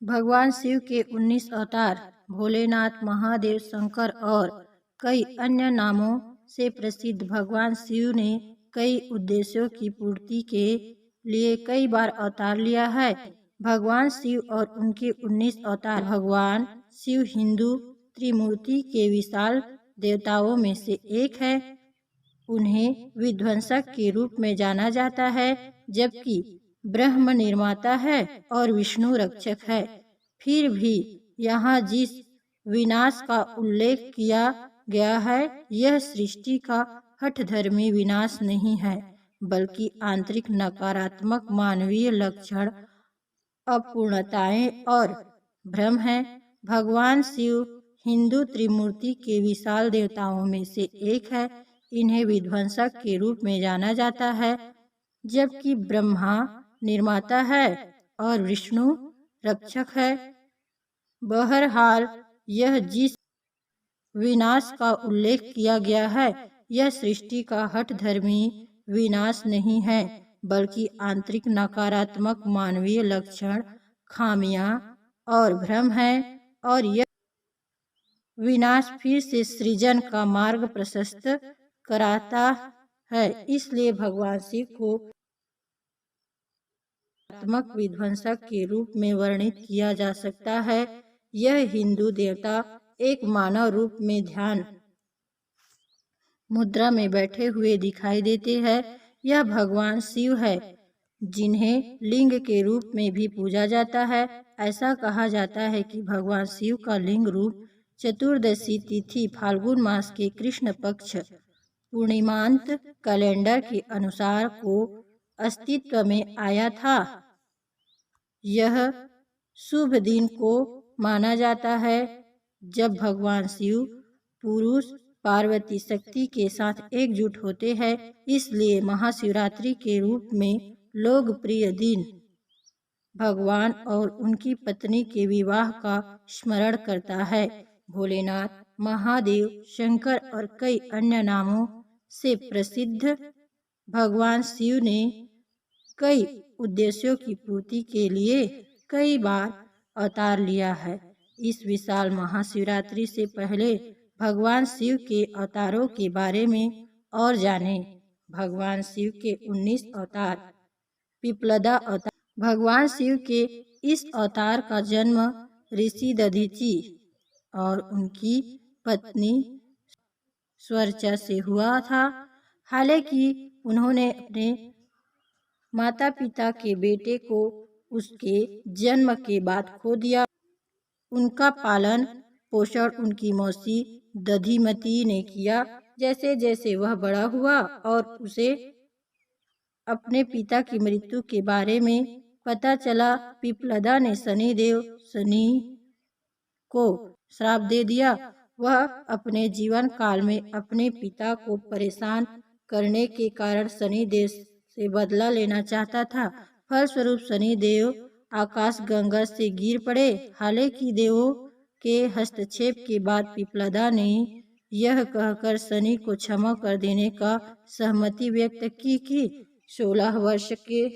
भगवान शिव के 19 अवतार भोलेनाथ, महादेव, शंकर और कई अन्य नामों से प्रसिद्ध भगवान शिव ने कई उद्देश्यों की पूर्ति के लिए कई बार अवतार लिया है। भगवान शिव और उनके 19 अवतार। भगवान शिव हिंदू त्रिमूर्ति के विशाल देवताओं में से एक है। उन्हें विध्वंसक के रूप में जाना जाता है, जबकि ब्रह्म निर्माता है और विष्णु रक्षक है। फिर भी यहाँ जिस विनाश का उल्लेख किया गया है, यह सृष्टि का हठधर्मी विनाश नहीं है, बल्कि आंतरिक नकारात्मक मानवीय लक्षण, अपूर्णताएं और भ्रम है। भगवान शिव हिंदू त्रिमूर्ति के विशाल देवताओं में से एक है। इन्हें विध्वंसक के रूप में जाना जाता है, जबकि ब्रह्मा निर्माता है और विष्णु रक्षक है। बहरहाल, यह जिस विनाश का उल्लेख किया गया है, यह सृष्टि का हठधर्मी विनाश नहीं है, बल्कि आंतरिक नकारात्मक मानवीय लक्षण, खामियां और भ्रम है, और यह विनाश फिर से सृजन का मार्ग प्रशस्त कराता है। इसलिए भगवान शिव को आत्मक विध्वंसक के रूप में वर्णित किया जा सकता है। यह हिंदू देवता एक मानव रूप में ध्यान मुद्रा में बैठे हुए दिखाई देते हैं। यह भगवान शिव है, जिन्हें लिंग के रूप में भी पूजा जाता है। ऐसा कहा जाता है कि भगवान शिव का लिंग रूप चतुर्दशी तिथि फाल्गुन मास के कृष्ण पक्ष पूर्णिमांत कैलेंडर के अनुसार को अस्तित्व में आया था। यह शुभ दिन को माना जाता है जब भगवान शिव पुरुष पार्वती शक्ति के साथ एकजुट होते हैं। इसलिए महाशिवरात्रि के रूप में लोकप्रिय दिन भगवान और उनकी पत्नी के विवाह का स्मरण करता है। भोलेनाथ, महादेव, शंकर और कई अन्य नामों से प्रसिद्ध भगवान शिव ने कई उद्देश्यों की पूर्ति के लिए कई बार अवतार लिया है। इस विशाल महाशिवरात्रि से पहले भगवान शिव के अवतारों के बारे में और जानें। भगवान शिव के 19 अवतार। पिप्लदा अवतार। भगवान शिव के इस अवतार का जन्म ऋषि दधीचि और उनकी पत्नी स्वर्चा से हुआ था। हालांकि उन्होंने अपने माता पिता के बेटे को उसके जन्म के बाद खो दिया। उनका पालन पोषण उनकी मौसी दधिमती ने किया। जैसे जैसे वह बड़ा हुआ और उसे अपने पिता की मृत्यु के बारे में पता चला, पिप्लदा ने शनिदेव शनि को श्राप दे दिया। वह अपने जीवन काल में अपने पिता को परेशान करने के कारण शनिदेव से बदला लेना चाहता था। फलस्वरूप शनिदेव आकाश गंगा से गिर पड़े। हालांकि देवों के हस्तक्षेप के बाद पिप्लदा ने यह कहकर शनि को क्षमा कर देने का सहमति व्यक्त की कि 16 वर्ष के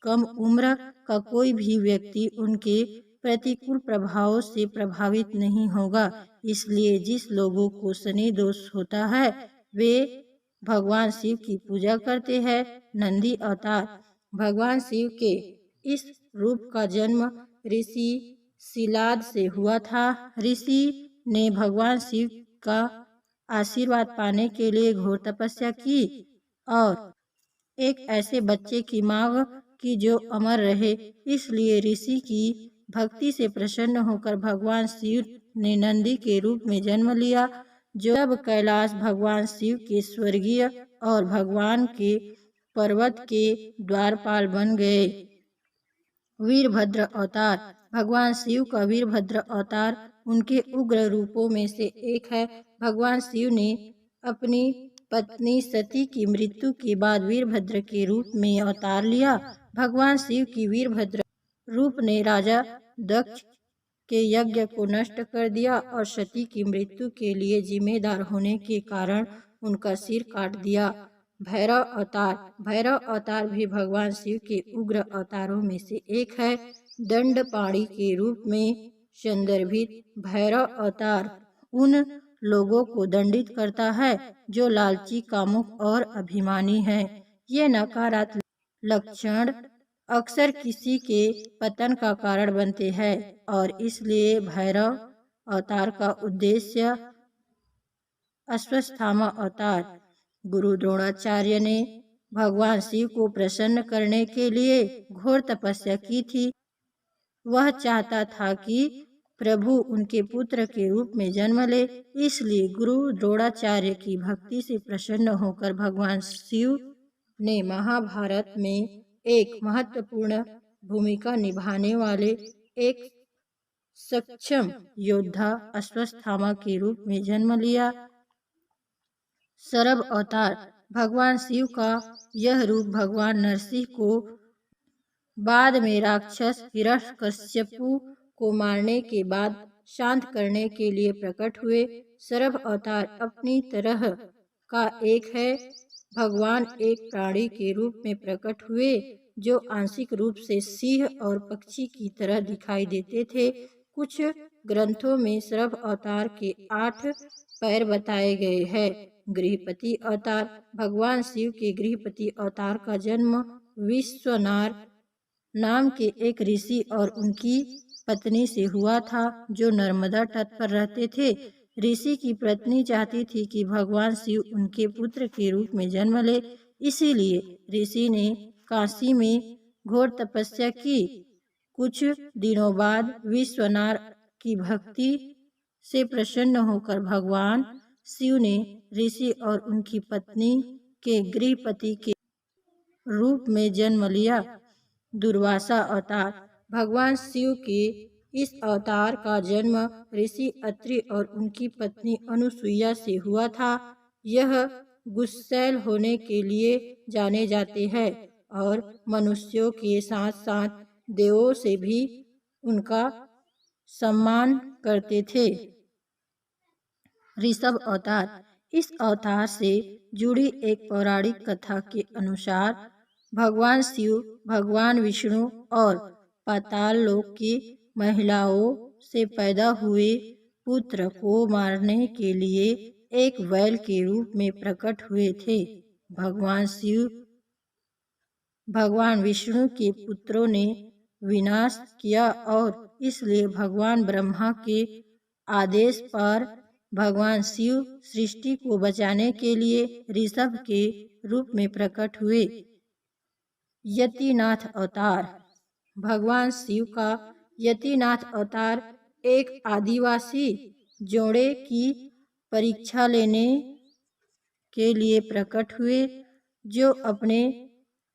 कम उम्र का कोई भी व्यक्ति उनके प्रतिकूल प्रभावों से प्रभावित नहीं होगा। इसलिए जिस लोगों को शनि दोष होता है, वे भगवान शिव की पूजा करते हैं। नंदी अवतार। भगवान शिव के इस रूप का जन्म ऋषि शिलाद से हुआ था। ऋषि ने भगवान शिव का आशीर्वाद पाने के लिए घोर तपस्या की और एक ऐसे बच्चे की मांग की जो अमर रहे। इसलिए ऋषि की भक्ति से प्रसन्न होकर भगवान शिव ने नंदी के रूप में जन्म लिया, जो अब कैलाश भगवान शिव के स्वर्गीय और भगवान के पर्वत के द्वारपाल बन गए। वीरभद्र अवतार। भगवान शिव का वीरभद्र अवतार उनके उग्र रूपों में से एक है। भगवान शिव ने अपनी पत्नी सती की मृत्यु के बाद वीरभद्र के रूप में अवतार लिया। भगवान शिव की वीरभद्र रूप ने राजा दक्ष के यज्ञ को नष्ट कर दिया और सती की मृत्यु के लिए जिम्मेदार होने के कारण उनका सिर काट दिया। भैरव अवतार। भैरव अवतार भी भगवान शिव के उग्र अवतारों में से एक है। दंडपाणी के रूप में संदर्भित भैरव अवतार उन लोगों को दंडित करता है जो लालची, कामुक और अभिमानी हैं। ये नकारात्मक लक्षण अक्सर किसी के पतन का कारण बनते हैं और इसलिए भैरव अवतार का उद्देश्य अश्वत्थामा अवतार। गुरु द्रोणाचार्य ने भगवान शिव को प्रसन्न करने के लिए घोर तपस्या की थी। वह चाहता था कि प्रभु उनके पुत्र के रूप में जन्म ले, इसलिए गुरु द्रोणाचार्य की भक्ति से प्रसन्न होकर भगवान शिव ने महाभारत में एक महत्वपूर्ण भूमिका निभाने वाले एक सक्षम योद्धा अश्वत्थामा के रूप में जन्म लिया। शरभ अवतार भगवान शिव का यह रूप भगवान नरसिंह को बाद में राक्षस हिरण्यकश्यपु को मारने के बाद शांत करने के लिए प्रकट हुए। शरभ अवतार अपनी तरह का एक है। भगवान एक प्राणी के रूप में प्रकट हुए जो आंशिक रूप से सिंह और पक्षी की तरह दिखाई देते थे। कुछ ग्रंथों में शरभ अवतार के 8 पैर बताए गए हैं। गृहपति अवतार भगवान शिव के गृहपति अवतार का जन्म विश्वनार नाम के एक ऋषि और उनकी पत्नी से हुआ था जो नर्मदा तट पर रहते थे। ऋषि की पत्नी चाहती थी कि भगवान शिव उनके पुत्र के रूप में जन्म ले, इसीलिए ऋषि ने काशी में घोर तपस्या की। कुछ दिनों बाद विश्वनार की भक्ति से प्रसन्न होकर भगवान शिव ने ऋषि और उनकी पत्नी के गृहपति के रूप में जन्म लिया। दुर्वासा अवतार भगवान शिव के इस अवतार का जन्म ऋषि अत्रि और उनकी पत्नी अनुसुईया से हुआ था। यह गुस्सैल होने के लिए जाने जाते हैं और मनुष्यों के साथ साथ देवों से भी उनका सम्मान करते थे। ऋषभ अवतार इस अवतार से जुड़ी एक पौराणिक कथा के अनुसार भगवान शिव भगवान विष्णु और पाताल लोक की महिलाओं से पैदा हुए पुत्र को मारने के लिए एक बैल के रूप में प्रकट हुए थे। भगवान शिव भगवान विष्णु के पुत्रों ने विनाश किया और इसलिए भगवान ब्रह्मा के आदेश पर भगवान शिव सृष्टि को बचाने के लिए ऋषभ के रूप में प्रकट हुए। यतिनाथ अवतार भगवान शिव का यतिनाथ अवतार एक आदिवासी जोड़े की परीक्षा लेने के लिए प्रकट हुए जो अपने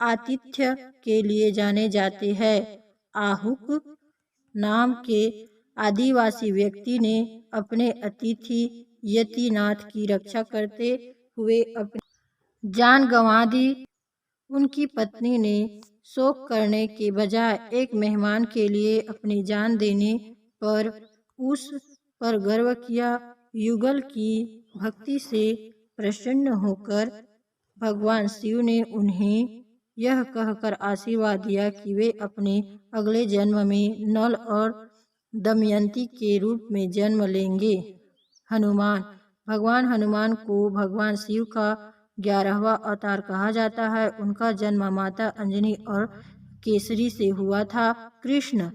आतिथ्य के लिए जाने जाते हैं। आहुक नाम के आदिवासी व्यक्ति ने अपने अतिथि यतिनाथ की रक्षा करते हुए अपनी जान गंवा दी। उनकी पत्नी ने शोक करने के बजाय एक मेहमान के लिए अपनी जान देने पर उस पर गर्व किया। युगल की भक्ति से प्रसन्न होकर भगवान शिव ने उन्हें यह कहकर आशीर्वाद दिया कि वे अपने अगले जन्म में नल और दमयंती के रूप में जन्म लेंगे। हनुमान भगवान हनुमान को भगवान शिव का 11वां अवतार कहा जाता है। उनका जन्म माता अंजनी और केसरी से हुआ था। कृष्ण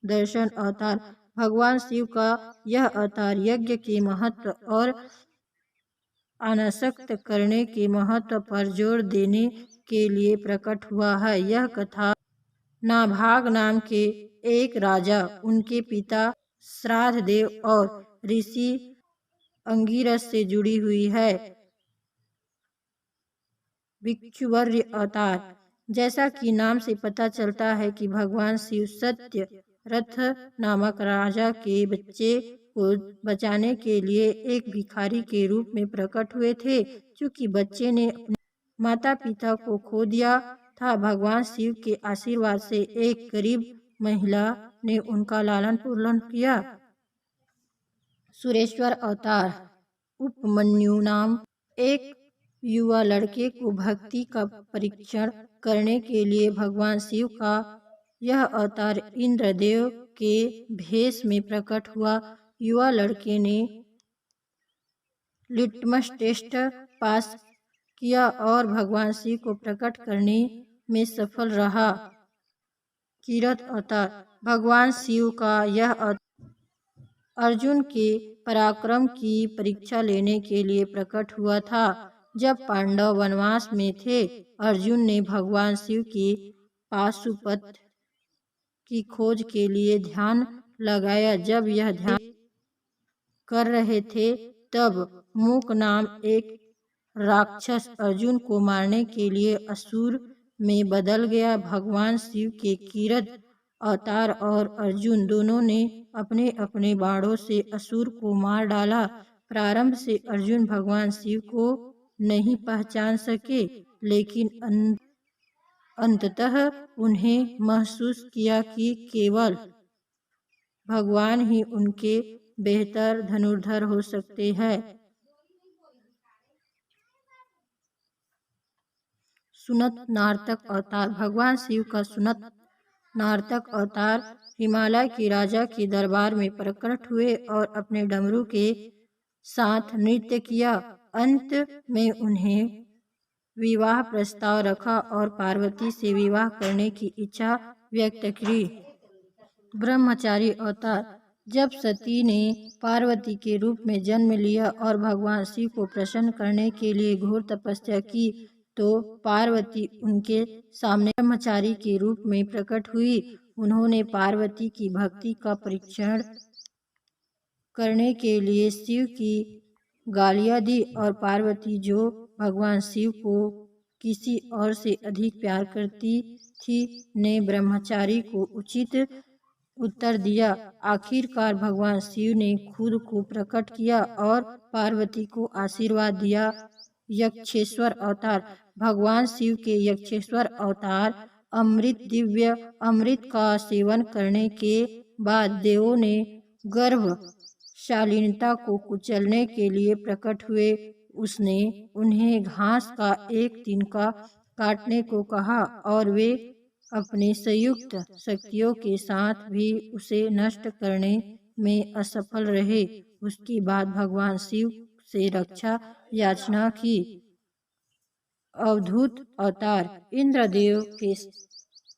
दर्शन अवतार भगवान शिव का यह अवतार यज्ञ के महत्व और अनासक्त करने के महत्व पर जोर देने के लिए प्रकट हुआ है। यह कथा नाभाग नाम के एक राजा, उनके पिता श्राद्ध देव और ऋषि अंगिरस से जुड़ी हुई है। भिक्षुवर्य अवतार जैसा कि नाम से पता चलता है कि भगवान शिव सत्य रथ नामक राजा के बच्चे को बचाने के लिए एक भिखारी के रूप में प्रकट हुए थे। क्योंकि बच्चे ने अपने माता पिता को खो दिया था, भगवान शिव के आशीर्वाद से एक गरीब महिला ने उनका लालन पालन किया। सुरेश्वर अवतार उपमन्यु नाम एक युवा लड़के को भक्ति का परीक्षण करने के लिए भगवान शिव का यह अवतार इंद्रदेव के भेष में प्रकट हुआ। युवा लड़के ने लिटमस टेस्ट पास किया और भगवान शिव को प्रकट करने में सफल रहा। कीरत अवतार भगवान शिव का यह अवतार अर्जुन के पराक्रम की परीक्षा लेने के लिए प्रकट हुआ था। जब पांडव वनवास में थे, अर्जुन ने भगवान शिव के पाशुपत की खोज के लिए ध्यान लगाया। जब यह ध्यान कर रहे थे, तब मूक नाम एक राक्षस अर्जुन को मारने के लिए असुर में बदल गया। भगवान शिव के कीरत अवतार और अर्जुन दोनों ने अपने अपने बाणों से असुर को मार डाला। प्रारंभ से अर्जुन भगवान शिव को नहीं पहचान सके, लेकिन अंततः उन्हें महसूस किया कि केवल भगवान ही उनके बेहतर धनुर्धर हो सकते हैं। सुनत नारतक अवतार भगवान शिव का सुनत नारतक अवतार हिमालय के राजा के दरबार में प्रकट हुए और अपने डमरू के साथ नृत्य किया। अंत में उन्हें विवाह प्रस्ताव रखा और पार्वती से विवाह करने की इच्छा व्यक्त की। ब्रह्मचारी अवतार जब सती ने पार्वती के रूप में जन्म लिया और भगवान शिव को प्रसन्न करने के लिए घोर तपस्या की, तो पार्वती उनके सामने ब्रह्मचारी के रूप में प्रकट हुई। उन्होंने पार्वती की भक्ति का परीक्षण करने के लिए शिव की गालियां दी और पार्वती, जो भगवान शिव को किसी और से अधिक प्यार करती थी, ने ब्रह्मचारी को उचित उत्तर दिया। आखिरकार भगवान शिव ने खुद को प्रकट किया और पार्वती को आशीर्वाद दिया। यक्षेश्वर अवतार भगवान शिव के यक्षेश्वर अवतार दिव्य अमृत का सेवन करने के बाद देवों ने गर्भशालीनता को कुचलने के लिए प्रकट हुए। उसने उन्हें घास का एक तिनका काटने को कहा और वे अपने संयुक्त शक्तियों के साथ भी उसे नष्ट करने में असफल रहे। उसके बाद भगवान शिव से रक्षा याचना की। अवधूत अवतार इंद्रदेव के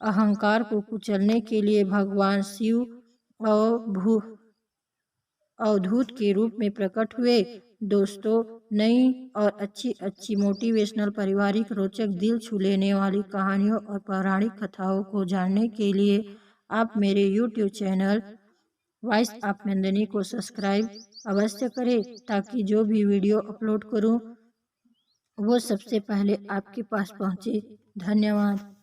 अहंकार को कुचलने के लिए भगवान शिव अवधूत के रूप में प्रकट हुए। दोस्तों, नई और अच्छी मोटिवेशनल, पारिवारिक, रोचक, दिल छू लेने वाली कहानियों और पौराणिक कथाओं को जानने के लिए आप मेरे YouTube channel voice of Nandini को सब्सक्राइब अवश्य करें, ताकि जो भी वीडियो अपलोड करूं वो सबसे पहले आपके पास पहुंचे। धन्यवाद।